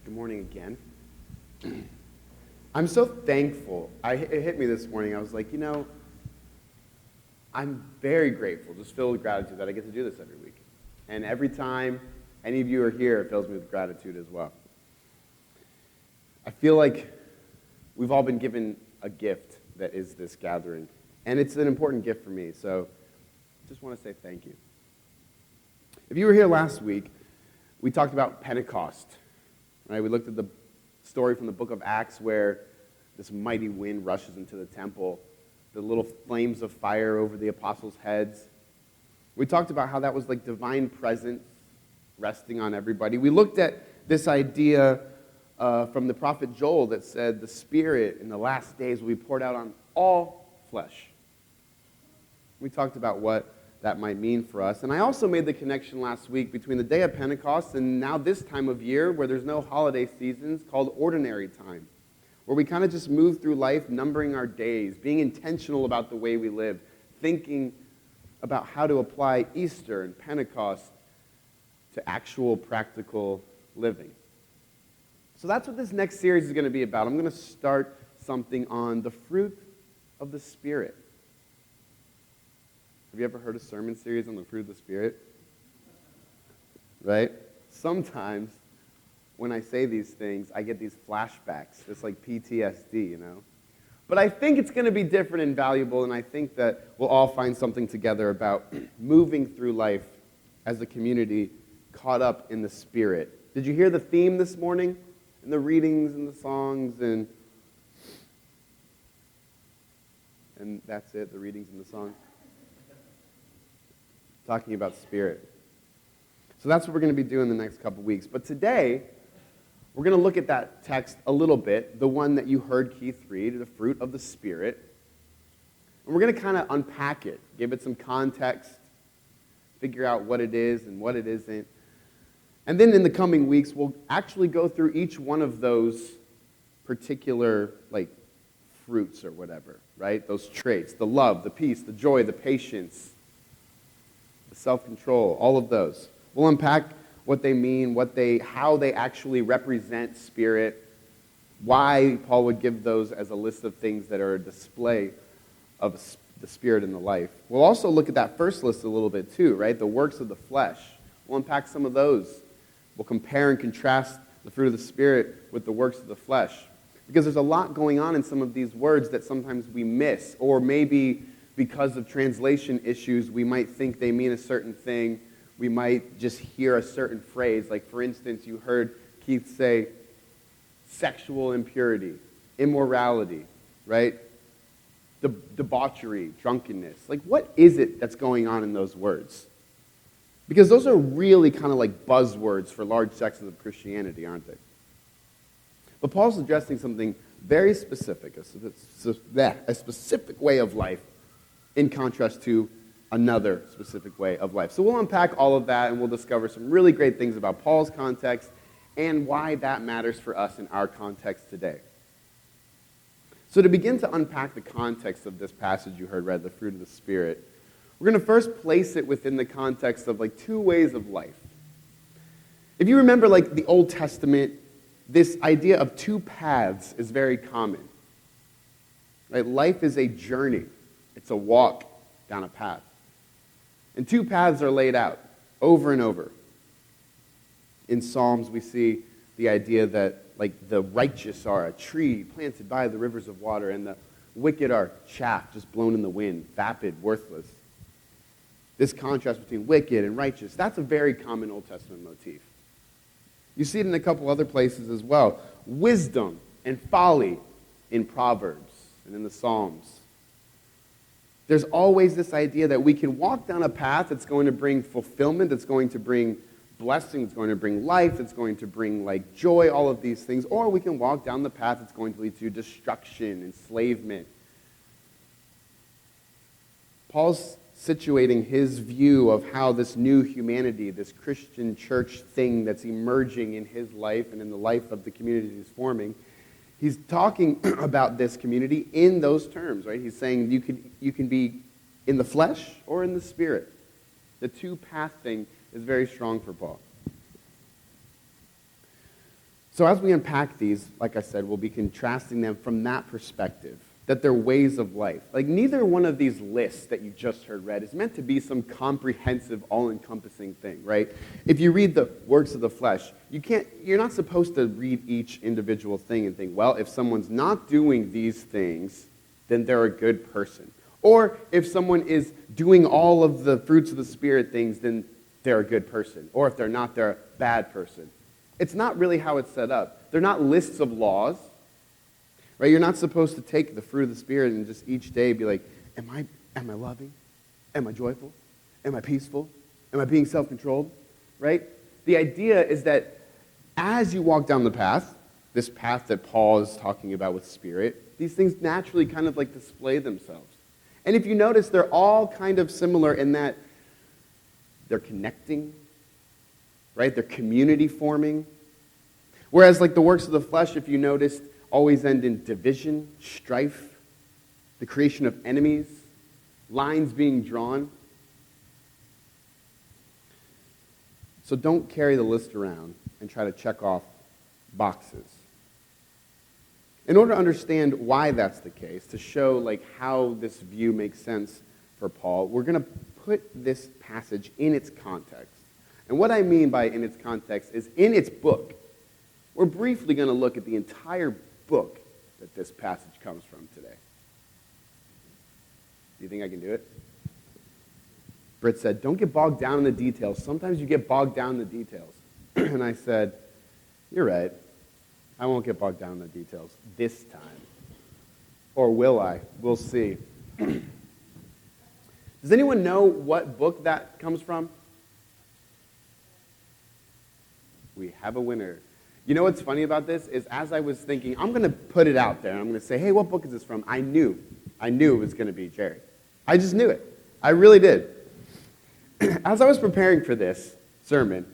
Good morning again. I'm so thankful. It hit me this morning. I was like, I'm very grateful, just filled with gratitude that I get to do this every week. And every time any of you are here, it fills me with gratitude as well. I feel like we've all been given a gift that is this gathering. And it's an important gift for me, so just want to say thank you. If you were here last week, we talked about Pentecost. Right? We looked at the story from the book of Acts where this mighty wind rushes into the temple, the little flames of fire over the apostles' heads. We talked about how that was like divine presence resting on everybody. We looked at this idea from the prophet Joel that said the Spirit in the last days will be poured out on all flesh. We talked about what that might mean for us. And I also made the connection last week between the day of Pentecost and now this time of year where there's no holiday seasons called ordinary time, where we kind of just move through life numbering our days, being intentional about the way we live, thinking about how to apply Easter and Pentecost to actual practical living. So that's what this next series is going to be about. I'm going to start something on the fruit of the Spirit. Have you ever heard a sermon series on the fruit of the Spirit? Right? Sometimes when I say these things, I get these flashbacks. It's like PTSD, But I think it's going to be different and valuable, and I think that we'll all find something together about moving through life as a community caught up in the Spirit. Did you hear the theme this morning? And the readings and the songs and that's it, the readings and the songs? Talking about Spirit. So that's what we're going to be doing the next couple weeks. But today, we're going to look at that text a little bit, the one that you heard Keith read, the fruit of the Spirit. And we're going to kind of unpack it, give it some context, figure out what it is and what it isn't. And then in the coming weeks, we'll actually go through each one of those particular, fruits or whatever, right? Those traits, the love, the peace, the joy, the patience, the self-control, all of those. We'll unpack what they mean, how they actually represent Spirit, why Paul would give those as a list of things that are a display of the Spirit in the life. We'll also look at that first list a little bit too, right? The works of the flesh. We'll unpack some of those. We'll compare and contrast the fruit of the Spirit with the works of the flesh. Because there's a lot going on in some of these words that sometimes we miss, or maybe because of translation issues, we might think they mean a certain thing. We might just hear a certain phrase. Like, for instance, you heard Keith say sexual impurity, immorality, right? Debauchery, drunkenness. What is it that's going on in those words? Because those are really kind of like buzzwords for large sections of Christianity, aren't they? But Paul's addressing something very specific, a specific way of life in contrast to another specific way of life. So we'll unpack all of that and we'll discover some really great things about Paul's context and why that matters for us in our context today. So to begin to unpack the context of this passage you heard read, the fruit of the Spirit, we're going to first place it within the context of two ways of life. If you remember the Old Testament, this idea of two paths is very common. Right? Life is a journey. It's a walk down a path. And two paths are laid out over and over. In Psalms, we see the idea that the righteous are a tree planted by the rivers of water, and the wicked are chaff just blown in the wind, vapid, worthless. This contrast between wicked and righteous, that's a very common Old Testament motif. You see it in a couple other places as well. Wisdom and folly in Proverbs and in the Psalms. There's always this idea that we can walk down a path that's going to bring fulfillment, that's going to bring blessing, that's going to bring life, that's going to bring joy, all of these things, or we can walk down the path that's going to lead to destruction, enslavement. Paul's situating his view of how this new humanity, this Christian church thing that's emerging in his life and in the life of the community he's forming, he's talking about this community in those terms, right? He's saying you can be in the flesh or in the Spirit. The two-path thing is very strong for Paul. So as we unpack these, like I said, we'll be contrasting them from that perspective, that they're ways of life. Like neither one of these lists that you just heard read is meant to be some comprehensive, all-encompassing thing, right? If you read the works of the flesh, you're not supposed to read each individual thing and think, well, if someone's not doing these things, then they're a good person. Or if someone is doing all of the fruits of the Spirit things, then they're a good person. Or if they're not, they're a bad person. It's not really how it's set up. They're not lists of laws. Right? You're not supposed to take the fruit of the Spirit and just each day be like, am I loving? Am I joyful? Am I peaceful? Am I being self-controlled? Right? The idea is that as you walk down the path, this path that Paul is talking about with Spirit, these things naturally kind of like display themselves. And if you notice, they're all kind of similar in that they're connecting, right? They're community forming. Whereas like the works of the flesh, if you noticed, always end in division, strife, the creation of enemies, lines being drawn. So don't carry the list around and try to check off boxes. In order to understand why that's the case, to show like how this view makes sense for Paul, we're going to put this passage in its context. And what I mean by in its context is in its book. We're briefly going to look at the entire book that this passage comes from today. Do you think I can do it? Britt said, don't get bogged down in the details. Sometimes you get bogged down in the details. And I said, you're right. I won't get bogged down in the details this time. Or will I? We'll see. Does anyone know what book that comes from? We have a winner. You know what's funny about this is as I was thinking, I'm going to put it out there. I'm going to say, hey, what book is this from? I knew it was going to be Jerry. I just knew it. I really did. As I was preparing for this sermon,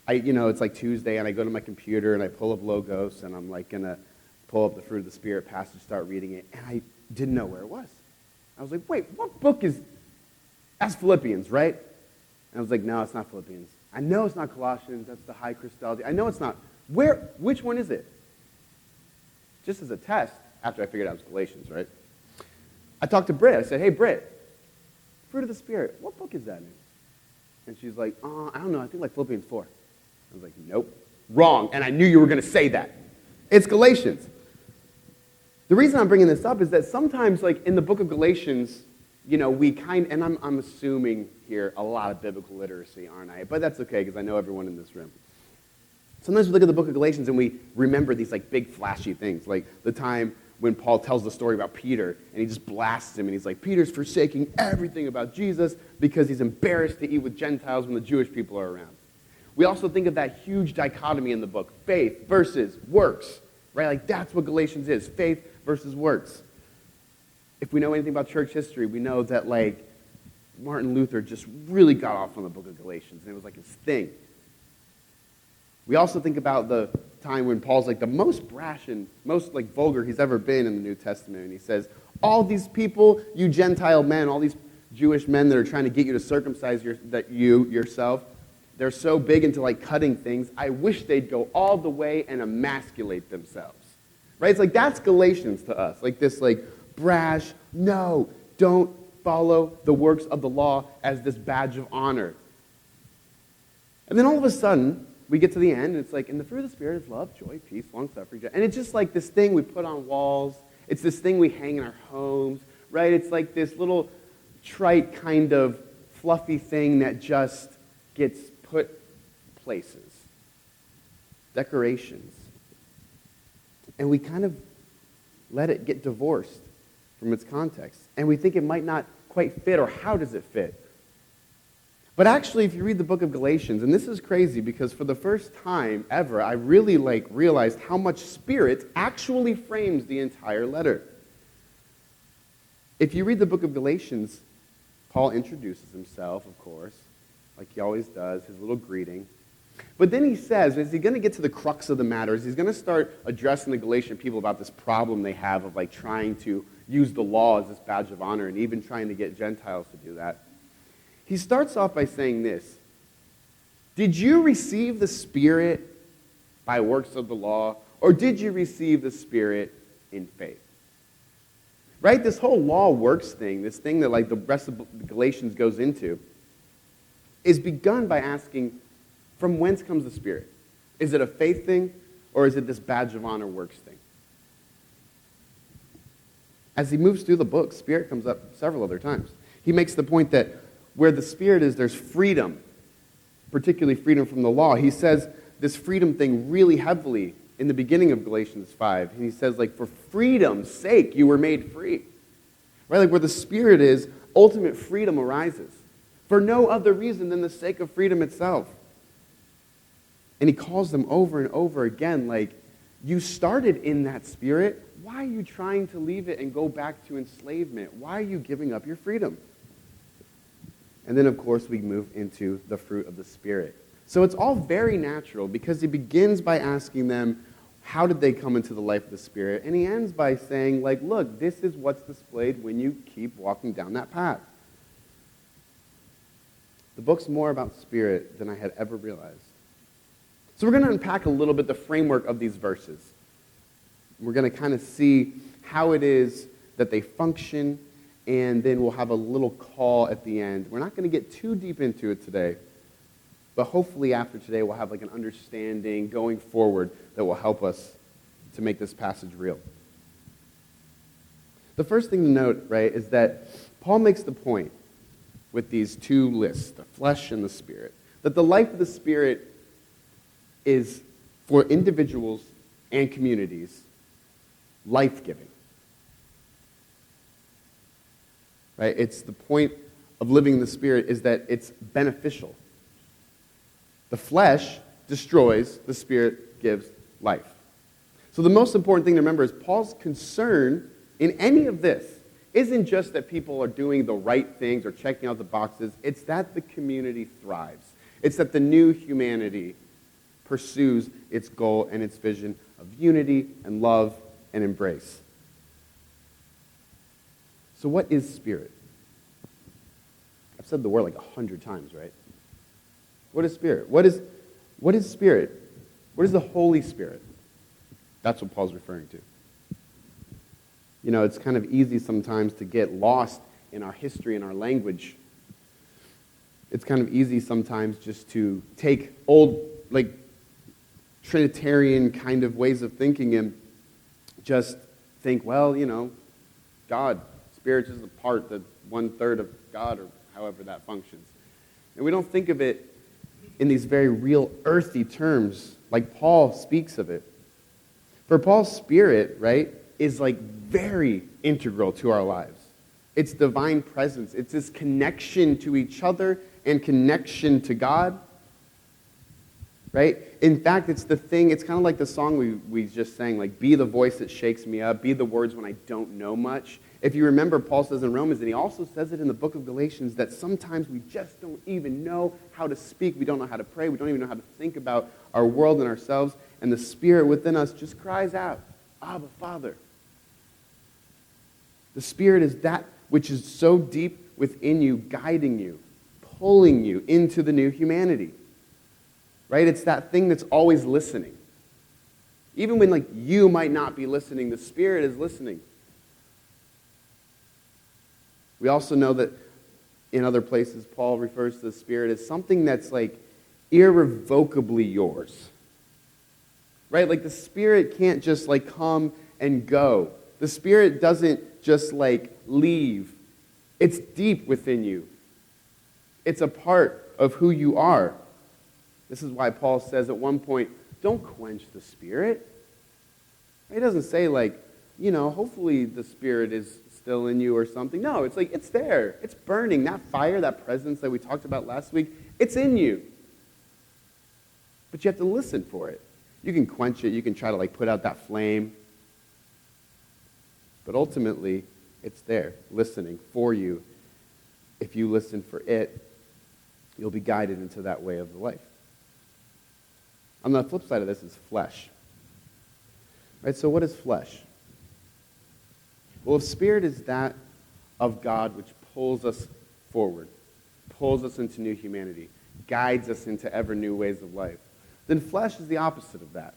it's like Tuesday, and I go to my computer, and I pull up Logos, and I'm like going to pull up the Fruit of the Spirit passage, start reading it, and I didn't know where it was. I was like, wait, what book is... That's Philippians, right? And I was like, no, it's not Philippians. I know it's not Colossians. That's the high Christology. I know it's not. Which one is it? Just as a test, after I figured out it was Galatians, right? I talked to Britt. I said, hey, Britt, Fruit of the Spirit, what book is that in? And she's like, I don't know. I think like Philippians 4. I was like, nope, wrong. And I knew you were going to say that. It's Galatians. The reason I'm bringing this up is that sometimes, like in the book of Galatians, and I'm assuming here a lot of biblical literacy, aren't I? But that's okay because I know everyone in this room. Sometimes we look at the book of Galatians and we remember these like big flashy things, like the time when Paul tells the story about Peter and he just blasts him and he's like, Peter's forsaking everything about Jesus because he's embarrassed to eat with Gentiles when the Jewish people are around. We also think of that huge dichotomy in the book, faith versus works, right? Like that's what Galatians is, faith versus works. If we know anything about church history, we know that like Martin Luther just really got off on the book of Galatians and it was like his thing. We also think about the time when Paul's like the most brash and most like vulgar he's ever been in the New Testament. And he says, all these people, you Gentile men, all these Jewish men that are trying to get you to circumcise yourself, they're so big into like cutting things, I wish they'd go all the way and emasculate themselves. Right? It's like that's Galatians to us. Like this like brash, no, don't follow the works of the law as this badge of honor. And then all of a sudden, we get to the end, and it's like, and the fruit of the Spirit is love, joy, peace, long-suffering. And it's just like this thing we put on walls. It's this thing we hang in our homes, right? It's like this little trite kind of fluffy thing that just gets put places. Decorations. And we kind of let it get divorced from its context. And we think it might not quite fit, or how does it fit? But actually, if you read the book of Galatians, and this is crazy because for the first time ever, I really realized how much Spirit actually frames the entire letter. If you read the book of Galatians, Paul introduces himself, of course, like he always does, his little greeting. But then he says, is he going to get to the crux of the matter? He's going to start addressing the Galatian people about this problem they have of like trying to use the law as this badge of honor and even trying to get Gentiles to do that. He starts off by saying this, did you receive the Spirit by works of the law, or did you receive the Spirit in faith? Right? This whole law works thing, this thing that like the rest of Galatians goes into, is begun by asking, from whence comes the Spirit? Is it a faith thing, or is it this badge of honor works thing? As he moves through the book, Spirit comes up several other times. He makes the point that where the Spirit is, there's freedom, particularly freedom from the law. He says this freedom thing really heavily in the beginning of Galatians 5. And he says, like, for freedom's sake, you were made free. Right? Like, where the Spirit is, ultimate freedom arises. For no other reason than the sake of freedom itself. And he calls them over and over again, like, you started in that Spirit. Why are you trying to leave it and go back to enslavement? Why are you giving up your freedom? And then, of course, we move into the fruit of the Spirit. So it's all very natural because he begins by asking them, how did they come into the life of the Spirit? And he ends by saying, like, look, this is what's displayed when you keep walking down that path. The book's more about Spirit than I had ever realized. So we're going to unpack a little bit the framework of these verses. We're going to kind of see how it is that they function, and then we'll have a little call at the end. We're not going to get too deep into it today, but hopefully after today we'll have like an understanding going forward that will help us to make this passage real. The first thing to note, right, is that Paul makes the point with these two lists, the flesh and the Spirit, that the life of the Spirit is, for individuals and communities, life-giving. Right? It's the point of living in the Spirit is that it's beneficial. The flesh destroys, the Spirit gives life. So the most important thing to remember is Paul's concern in any of this isn't just that people are doing the right things or checking out the boxes. It's that the community thrives. It's that the new humanity pursues its goal and its vision of unity and love and embrace. So what is Spirit? I've said the word like 100 times, right? What is Spirit? What is Spirit? What is the Holy Spirit? That's what Paul's referring to. You know, it's kind of easy sometimes to get lost in our history and our language. It's kind of easy sometimes just to take old, like, Trinitarian kind of ways of thinking and just think, well, you know, God, Spirit is a part, the 1/3 of God, or however that functions. And we don't think of it in these very real earthy terms, like Paul speaks of it. For Paul's Spirit, right, is like very integral to our lives. It's divine presence. It's this connection to each other and connection to God. Right? In fact, it's the thing, it's kind of like the song we just sang, like, be the voice that shakes me up, be the words when I don't know much. If you remember, Paul says in Romans, and he also says it in the book of Galatians, that sometimes we just don't even know how to speak. We don't know how to pray. We don't even know how to think about our world and ourselves. And the Spirit within us just cries out, Abba, Father. The Spirit is that which is so deep within you, guiding you, pulling you into the new humanity. Right? It's that thing that's always listening. Even when, like, you might not be listening, the Spirit is listening. We also know that in other places, Paul refers to the Spirit as something that's, like, irrevocably yours. Right? Like, the Spirit can't just, like, come and go. The Spirit doesn't just, like, leave. It's deep within you. It's a part of who you are. This is why Paul says at one point, don't quench the Spirit. He doesn't say, like, you know, hopefully the Spirit is still in you or something. No, it's like, it's there. It's burning. That fire, that presence that we talked about last week, it's in you. But you have to listen for it. You can quench it. You can try to, like, put out that flame. But ultimately, it's there, listening for you. If you listen for it, you'll be guided into that way of the life. On the flip side of this is flesh. Right? So what is flesh? Well, if Spirit is that of God which pulls us forward, pulls us into new humanity, guides us into ever new ways of life, then flesh is the opposite of that.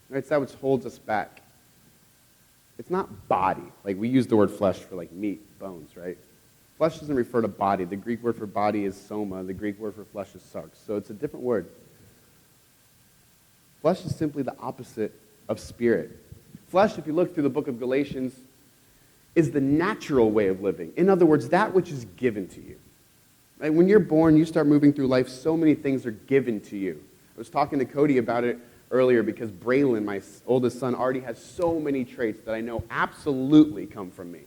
Right? It's that which holds us back. It's not body. Like we use the word flesh for like meat, bones, right? Flesh doesn't refer to body. The Greek word for body is soma. The Greek word for flesh is sarx. So it's a different word. Flesh is simply the opposite of spirit. Flesh, if you look through the book of Galatians, is the natural way of living. In other words, that which is given to you. Right? When you're born, you start moving through life, so many things are given to you. I was talking to Cody about it earlier because Braylon, my oldest son, already has so many traits that I know absolutely come from me.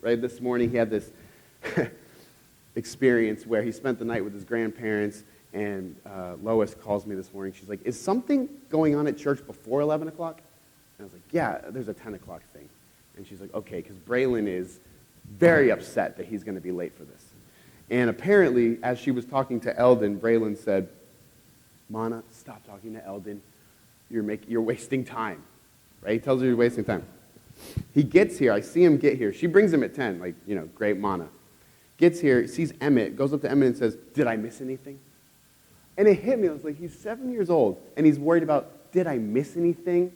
Right? This morning he had this experience where he spent the night with his grandparents, and Lois calls me this morning. She's like, is something going on at church before 11 o'clock? And I was like, yeah, there's a 10 o'clock thing. And she's like, okay, because Braylon is very upset that he's going to be late for this. And apparently, as she was talking to Eldon, Braylon said, Mana, stop talking to Eldon. You're wasting time. Right? He tells her you're wasting time. He gets here. I see him get here. She brings him at 10, like, great Mana. Gets here, sees Emmett, goes up to Emmett and says, did I miss anything? And it hit me. I was like, he's 7 years old, and he's worried about, did I miss anything?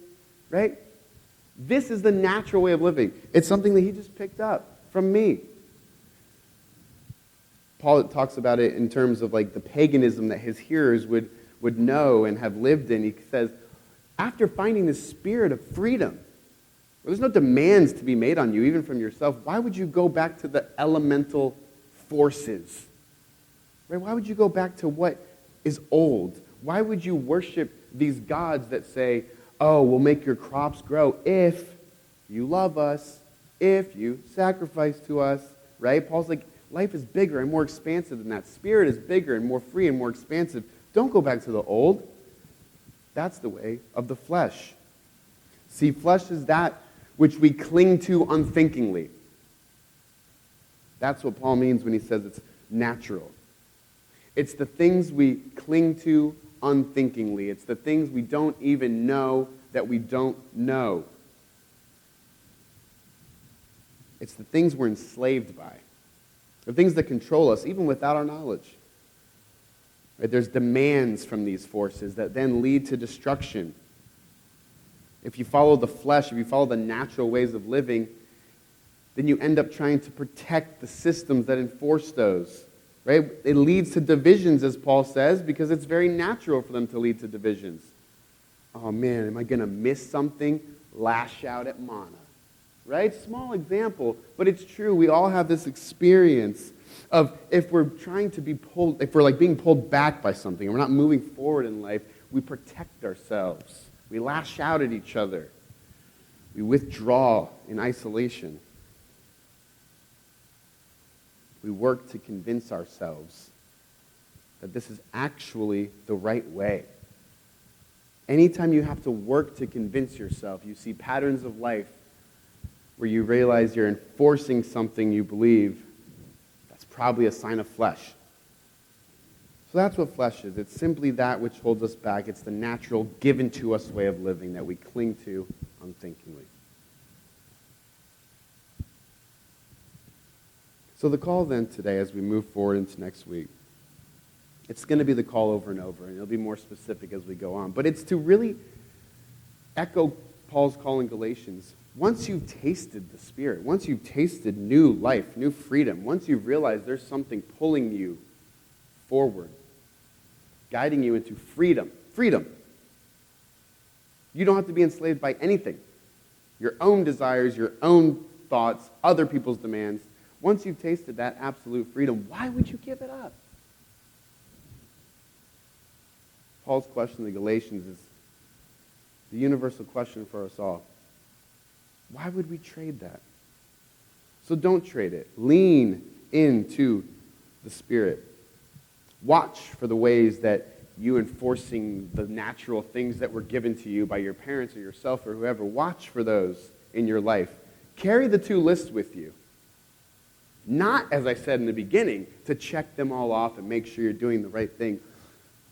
Right? This is the natural way of living. It's something that he just picked up from me. Paul talks about it in terms of like the paganism that his hearers would know and have lived in. He says, after finding the spirit of freedom, where there's no demands to be made on you, even from yourself, why would you go back to the elemental forces? Right? Why would you go back to what is old? Why would you worship these gods that say, oh, we'll make your crops grow if you love us, if you sacrifice to us, right? Paul's like, life is bigger and more expansive than that. Spirit is bigger and more free and more expansive. Don't go back to the old. That's the way of the flesh. See, flesh is that which we cling to unthinkingly. That's what Paul means when he says it's natural. It's the things we cling to unthinkingly. It's the things we don't even know that we don't know. It's the things we're enslaved by. The things that control us, even without our knowledge. Right? There's demands from these forces that then lead to destruction. If you follow the flesh, if you follow the natural ways of living, then you end up trying to protect the systems that enforce those. Right? It leads to divisions, as Paul says, because it's very natural for them to lead to divisions. Oh man, am I going to miss something? Lash out at Mana. Right? Small example, but it's true. We all have this experience of if we're trying to be pulled, if we're like being pulled back by something and we're not moving forward in life, we protect ourselves. We lash out at each other. We withdraw in isolation. We work to convince ourselves that this is actually the right way. Anytime you have to work to convince yourself, you see patterns of life where you realize you're enforcing something you believe, that's probably a sign of flesh. So that's what flesh is. It's simply that which holds us back. It's the natural, given to us way of living that we cling to unthinkingly. So the call then today, as we move forward into next week, it's going to be the call over and over, and it'll be more specific as we go on. But it's to really echo Paul's call in Galatians. Once you've tasted the Spirit, once you've tasted new life, new freedom, once you've realized there's something pulling you forward, guiding you into freedom. You don't have to be enslaved by anything. Your own desires, your own thoughts, other people's demands. Once you've tasted that absolute freedom, why would you give it up? Paul's question in the Galatians is the universal question for us all. Why would we trade that? So don't trade it. Lean into the Spirit. Watch for the ways that you enforcing the natural things that were given to you by your parents or yourself or whoever, watch for those in your life. Carry the two lists with you. Not, as I said in the beginning, to check them all off and make sure you're doing the right thing,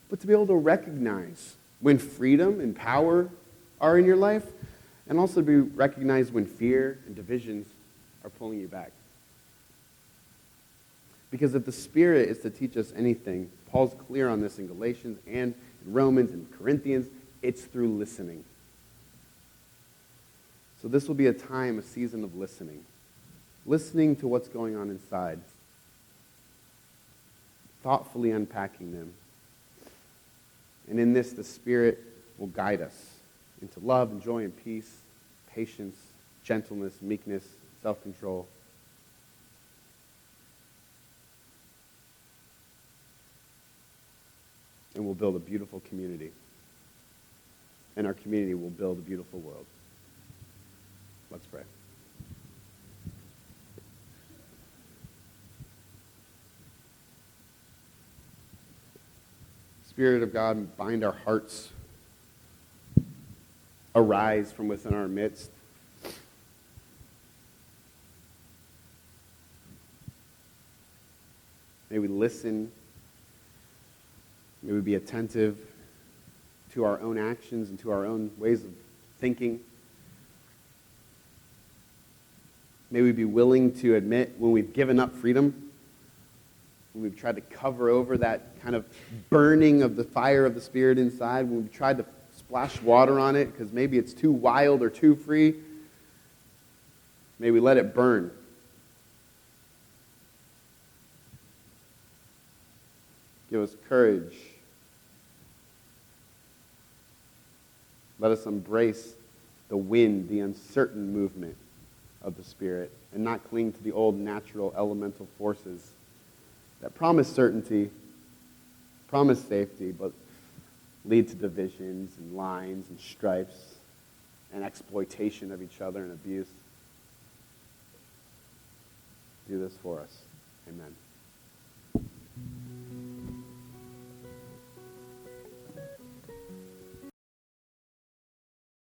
but to be able to recognize when freedom and power are in your life, and also to be recognized when fear and divisions are pulling you back. Because if the Spirit is to teach us anything, Paul's clear on this in Galatians and in Romans and Corinthians. It's through listening. So this will be a time, a season of listening. Listening to what's going on inside. Thoughtfully unpacking them. And in this, the Spirit will guide us into love and joy and peace, patience, gentleness, meekness, self-control. And we'll build a beautiful community. And our community will build a beautiful world. Let's pray. Spirit of God, bind our hearts. Arise from within our midst. May we listen. May we be attentive to our own actions and to our own ways of thinking. May we be willing to admit when we've given up freedom, when we've tried to cover over that kind of burning of the fire of the Spirit inside, when we've tried to splash water on it because maybe it's too wild or too free. May we let it burn. Give us courage. Let us embrace the wind, the uncertain movement of the Spirit, and not cling to the old natural elemental forces that promise certainty, promise safety, but lead to divisions and lines and stripes and exploitation of each other and abuse. Do this for us. Amen.